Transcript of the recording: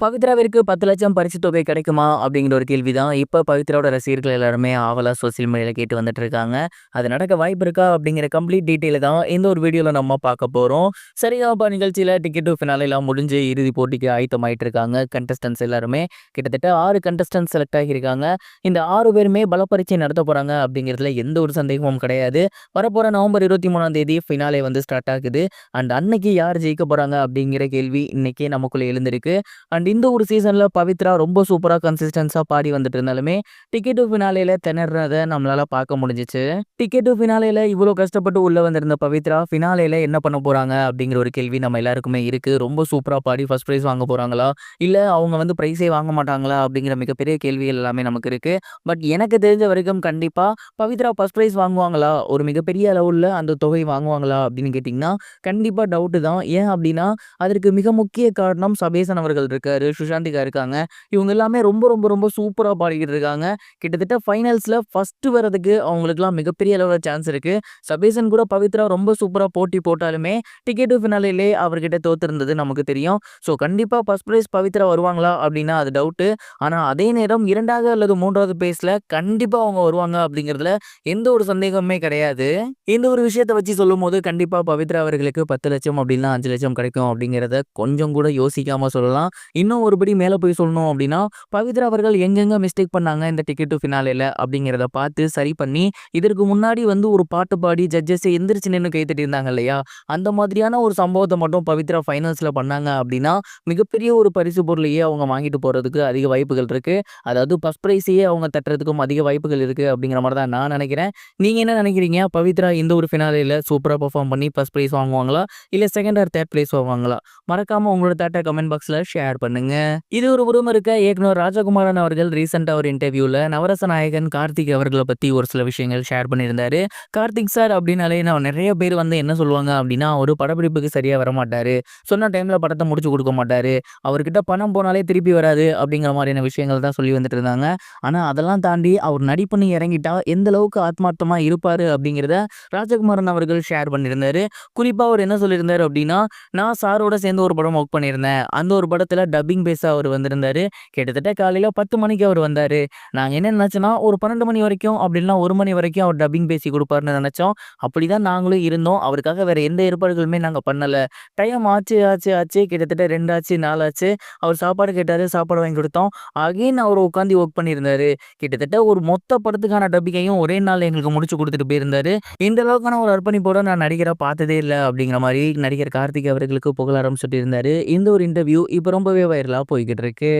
பவித்ராவிற்கு 10,00,000 பரிசு தொகை கிடைக்குமா? அப்படிங்கிற ஒரு கேள்வி தான் இப்ப பவித்ராவோட ரசிகர்கள் எல்லாருமே ஆவலா சோசியல் மீடியால கேட்டு வந்துட்டு இருக்காங்க. அது நடக்க வாய்ப்பு இருக்கா? அப்படிங்கிற கம்ப்ளீட் டீட்டெயில தான் இந்த ஒரு வீடியோல நம்ம பார்க்க போறோம். சரிகமப நிகழ்ச்சியில டிக்கெட் டு ஃபினாலேலாம் முடிஞ்சு இறுதிப் போட்டிக்கு ஆயத்தமாயிட்டு இருக்காங்க. கண்டஸ்டன்ட்ஸ் எல்லாருமே கிட்டத்தட்ட 6 கண்டஸ்டன்ட்ஸ் செலக்ட் ஆகியிருக்காங்க. இந்த 6 பேருமே பலப்பரீட்சை நடத்த போறாங்க அப்படிங்கிறதுல எந்த ஒரு சந்தேகமும் கிடையாது. வரப்போற நவம்பர் 23ஆம் தேதி ஃபினாலே வந்து ஸ்டார்ட் ஆகுது. அண்ட் அன்னைக்கு யார் ஜெயிக்க போறாங்க அப்படிங்கிற கேள்வி இன்னைக்கே நமக்குள்ள எழுந்திருக்கு. அண்ட் இந்த ஒரு சீசன்ல பவித்ரா ரொம்ப சூப்பரா கன்சிஸ்டன்ஸா பாடி வந்துட்டு இருந்தாலுமே, டிக்கெட் டு ஃபினாலேல திணறத நம்மளால பார்க்க முடிஞ்சுச்சு. டிக்கெட் டு ஃபினாலேல இவ்வளோ கஷ்டப்பட்டு உள்ள வந்திருந்த பவித்ரா, ஃபினாலேல என்ன பண்ண போறாங்க? அப்படிங்கிற ஒரு கேள்வி நம்ம எல்லாருக்குமே இருக்கு. ரொம்ப சூப்பரா பாடி ஃபர்ஸ்ட் பிரைஸ் வாங்க போறாங்களா? இல்ல அவங்க வந்து பிரைஸே வாங்க மாட்டாங்களா? அப்படிங்கிற மிகப்பெரிய கேள்விகள் எல்லாமே நமக்கு இருக்கு. பட் எனக்கு தெரிஞ்ச வரைக்கும் கண்டிப்பா பவித்ரா ஃபர்ஸ்ட் பிரைஸ் வாங்குவாங்களா? ஒரு மிகப்பெரிய அளவுல அந்த தொகை வாங்குவாங்களா? அப்படின்னு கேட்டீங்கன்னா, கண்டிப்பா டவுட்டு தான். ஏன் அப்படின்னா, அதற்கு மிக முக்கிய காரணம் சபேசன் அவர்கள் இருக்காரு. சுஷாந்திகா இருக்காங்க. இவங்க எல்லாமே ரொம்ப ரொம்ப ரொம்ப சூப்பரா பாடிக்கிட்டு இருக்காங்க. கிட்டத்தட்ட ஃபைனல்ஸ்ல ஃபர்ஸ்ட் வரதுக்கு அவங்களுக்கெல்லாம் மிகப்பெரிய அளவுல சான்ஸ் இருக்கு. சபேசன் கூட பவித்ரா ரொம்ப சூப்பரா போட்டி போட்டாலுமே, டிக்கெட் டு ஃபினாலேலே அவர்கிட்ட தோத்திருந்தது நமக்கு தெரியும். ஸோ கண்டிப்பா ஃபர்ஸ்ட் பிரைஸ் பவித்ரா வருவாங்களா? அப்படின்னா அது டவுட்டு. ஆனா அதே நேரம் 2வது அல்லது 3வது பிளேஸ்ல கண்டிப்பா அவங்க வருவாங்க அப்படிங்கிறதுல எந்த ஒரு சந்தேகமுமே கிடையாது. இந்த ஒரு விஷயத்த வச்சு சொல்லும்போது கண்டிப்பா பவித்ரா அவர்களுக்கு 10,00,000 அப்படின்னா 5,00,000 கிடைக்கும் அப்படிங்கிறத கொஞ்சம் கூட யோசிக்காம சொல்லலாம். இன்னும் ஒருபடி மேல போய் சொல்லணும் அப்படின்னா, பவித்ரா அவர்கள் எங்கெங்க மிஸ்டேக் பண்ணாங்க இந்த டிக்கெட் டு ஃபினாலேல அப்படிங்கிறத பார்த்து சரி பண்ணி, இதற்கு முன்னாடி வந்து ஒரு பாட்டு பாடி ஜட்ஜஸ் எந்திரிச்சு நின்னு கை தட்டியிருந்தாங்க இல்லையா? அந்த மாதிரியான ஒரு சம்பவத்த மட்டும் பவித்ரா ஃபைனல்ஸ்ல பண்ணாங்க அப்படின்னா, மிகப்பெரிய ஒரு பரிசு பொருளையே அவங்க வாங்கிட்டு போறதுக்கு அதிக வாய்ப்புகள் இருக்கு. அதாவது ஃபர்ஸ்ட் பிரைஸையே அவங்க தட்டுறதுக்கும் அதிக வாய்ப்புகள் இருக்கு அப்படிங்கிற மாரி தான் நான் நெனைக்கிறேன். நீங்க என்ன நெனைக்கிறீங்க? பவித்ரா இந்த ஒரு ஃபினாலேல சூப்பரா பெர்ஃபார்ம் பண்ணி ஃபர்ஸ்ட் பிரைஸ் வாங்குவாங்களா? இல்ல 2ண்ட் ஆர் 3rd பிளேஸ் வாங்குவாங்களா? மறக்காம உங்களோட தாட்ட கமெண்ட் பாக்ஸ்ல ஷேர் பண்ணுங்க. இது ஒரு புறம் இருக்க, இயக்குனர் ராஜகுமாரன் அவர்கள் ரீசென்ட்டா ஒரு இன்டர்வியூல நவரச நாயகன் கார்த்திக் அவர்கள பத்தி ஒரு சில விஷயங்கள் ஷேர் பண்ணியிருந்தாரு. கார்த்திக் சார் அப்படின்னாலே நெறைய பேர் வந்து என்ன சொல்லுவாங்க அப்படின்னா, அவரு படப்பிடிப்புக்கு சரியா வரமாட்டாரு. சொன்ன டைம்ல படத்த முடிச்சு குடுக்க மாட்டாரு. அவர்கிட்ட பணம் போனாலே திருப்பி வராது அப்படிங்கிற மாரியான விஷயங்கள் தான் சொல்லி வந்துட்டு இருந்தாங்க. ஆனா அதெல்லாம் தாண்டி அவர் நடிப்புன்னு இறங்கிட்டா எந்த அளவுக்கு ஆத்மார்த்தமா இருப்பாரு அப்படிங்கிறத ராஜகுமாரன் அவர்கள் ஷேர் பண்ணியிருந்தாரு. குறிப்பா அவர் என்ன சொல்லியிருந்தாரு அப்படின்னா, நான் சாரோட சேர்ந்து ஒரு படம் ஒர்க் பண்ணியிருந்தேன். அந்த ஒரு படத்துல டப்பிங் பேஸா அவரு வந்திருந்தாரு. கிட்டத்தட்ட காலையில 10 மணிக்கு அவரு வந்தாரு. நாங்க என்ன நெனச்சோன்னா, ஒரு 12 மணி வரைக்கும் அப்படி இல்லனா 1 மணி வரைக்கும் அவர் டப்பிங் பேசி குடுப்பாருன்னு நெனச்சோம். அப்படிதான் நாங்களும் இருந்தோம். அவருக்காக வேற எந்த ஏற்பாடுகளுமே நாங்க பண்ணல. டைம் ஆச்சு ஆச்சு ஆச்சு கிட்டத்தட்ட 2 ஆச்சு, 4 ஆச்சு. அவர் சாப்பாடு கேட்டாரு. சாப்பாடு வாங்கி குடுத்தோம். அகைன் அவரு உட்காந்து ஒர்க் பண்ணியிருந்தாரு. கிட்டத்தட்ட ஒரு மொத்த படத்துக்கான டப்பிங்கையும் ஒரே நாள்ல எங்களுக்கு முடிச்சு குடுத்துட்டு போயிருந்தாரு. இந்த அளவுக்கான ஒரு அர்ப்பணிப்போட நான் நடிகரா பார்த்ததே இல்ல அப்படிங்கிற மாரி நடிகர் கார்த்திக் அவர்களுக்கு புகழாரம் சூட்டியிருந்தாரு. இந்த ஒரு இன்டர்வியூ இப்ப ரொம்பவே வைரலா போய்க்கிட்டு இருக்கு.